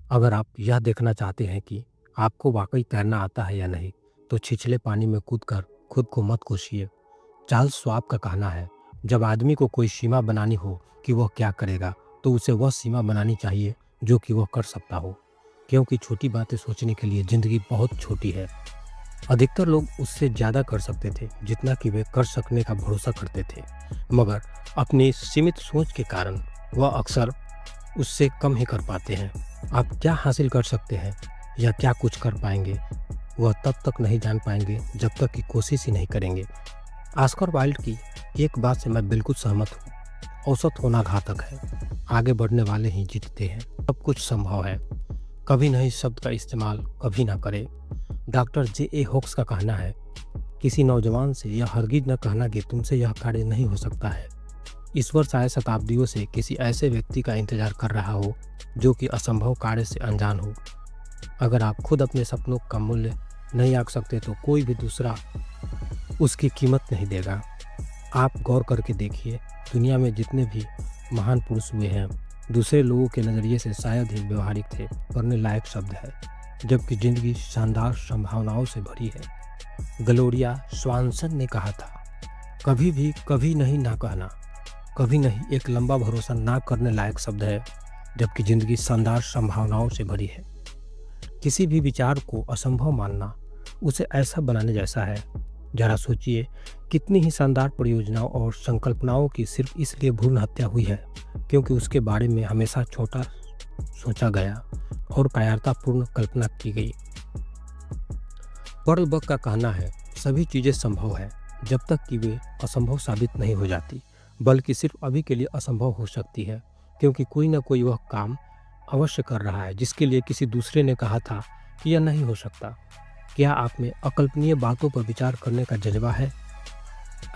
अगर आप यह देखना चाहते हैं कि आपको वाकई तैरना आता है या नहीं, तो छिछले पानी में कूदकर खुद को मत कोसिए। चार्ल्स श्वाब का कहना है, जब आदमी को कोई सीमा बनानी हो कि वह क्या करेगा, तो उसे वह सीमा बनानी चाहिए जो कि वह कर सकता हो, क्योंकि छोटी बातें सोचने के लिए ज़िंदगी बहुत छोटी है। अधिकतर लोग उससे ज़्यादा कर सकते थे जितना कि वे कर सकने का भरोसा करते थे, मगर अपनी सीमित सोच के कारण वह अक्सर उससे कम ही कर पाते हैं। आप क्या हासिल कर सकते हैं या क्या कुछ कर पाएंगे, वह तब तक नहीं जान पाएंगे जब तक कि कोशिश ही नहीं करेंगे। ऑस्कर वाइल्ड की एक बात से मैं बिल्कुल सहमत हूँ, औसत होना घातक है, आगे बढ़ने वाले ही जीतते हैं। सब कुछ संभव है। कभी नहीं शब्द का इस्तेमाल कभी ना करें। Doctor J.A. होक्स का कहना है, किसी नौजवान से यह हरगिज न कहना कि तुमसे यह कार्य नहीं हो सकता है। ईश्वर शायद शताब्दियों से किसी ऐसे व्यक्ति का इंतजार कर रहा हो जो कि असंभव कार्य से अनजान हो। अगर आप खुद अपने सपनों का मूल्य नहीं आंक सकते तो कोई भी दूसरा उसकी कीमत नहीं देगा। आप गौर करके देखिए, दुनिया में जितने भी महान पुरुष हुए हैं, दूसरे लोगों के नज़रिए से शायद ही व्यवहारिक थे, करने लायक शब्द है, जबकि ज़िंदगी शानदार संभावनाओं से भरी है। ग्लोरिया स्वानसन ने कहा था, कभी भी कभी नहीं ना कहना, कभी नहीं एक लंबा भरोसा ना करने लायक शब्द है, जबकि ज़िंदगी शानदार संभावनाओं से भरी है। किसी भी विचार को असंभव मानना उसे ऐसा बनाने जैसा है। जरा सोचिए, कितनी ही शानदार परियोजनाओं और संकल्पनाओं की सिर्फ इसलिए भ्रूण हत्या हुई है क्योंकि उसके बारे में हमेशा छोटा सोचा गया और कायरतापूर्ण कल्पना की गई। पर्ल बक का कहना है, सभी चीज़ें संभव है जब तक कि वे असंभव साबित नहीं हो जाती, बल्कि सिर्फ अभी के लिए असंभव हो सकती है क्योंकि कोई ना कोई वह काम अवश्य कर रहा है जिसके लिए किसी दूसरे ने कहा था कि यह नहीं हो सकता। क्या आप में अकल्पनीय बातों पर विचार करने का जज्बा है?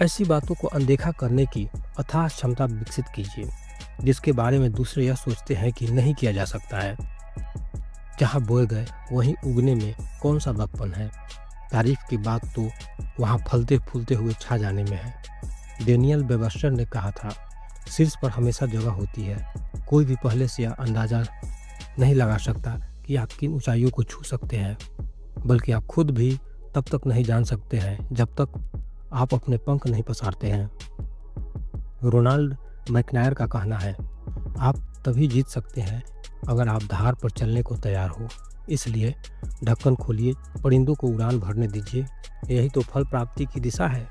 ऐसी बातों को अनदेखा करने की अथाह क्षमता विकसित कीजिए जिसके बारे में दूसरे यह सोचते हैं कि नहीं किया जा सकता है। जहाँ बोए गए वहीं उगने में कौन सा बकपन है। तारीफ की बात तो वहाँ फलते फूलते हुए छा जाने में है। डेनियल वेबस्टर ने कहा था, शीर्ष पर हमेशा जगह होती है। कोई भी पहले से यह अंदाजा नहीं लगा सकता कि आप किन ऊंचाइयों को छू सकते हैं, बल्कि आप खुद भी तब तक नहीं जान सकते हैं जब तक आप अपने पंख नहीं पसारते हैं। रोनाल्ड मैकनायर का कहना है, आप तभी जीत सकते हैं अगर आप धार पर चलने को तैयार हो। इसलिए ढक्कन खोलिए, परिंदों को उड़ान भरने दीजिए, यही तो फल प्राप्ति की दिशा है।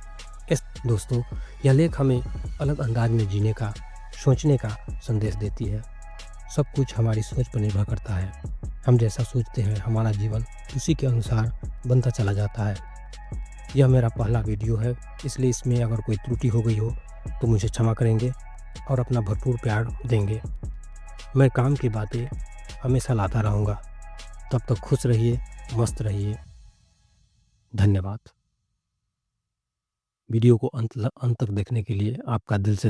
दोस्तों, यह लेख हमें अलग अंदाज में जीने का, सोचने का संदेश देती है। सब कुछ हमारी सोच पर निर्भर करता है। हम जैसा सोचते हैं हमारा जीवन उसी के अनुसार बनता चला जाता है। यह मेरा पहला वीडियो है, इसलिए इसमें अगर कोई त्रुटि हो गई हो तो मुझे क्षमा करेंगे और अपना भरपूर प्यार देंगे। मैं काम की बातें हमेशा लाता रहूँगा। तब तक खुश रहिए, मस्त रहिए। धन्यवाद। वीडियो को अंत तक देखने के लिए आपका दिल से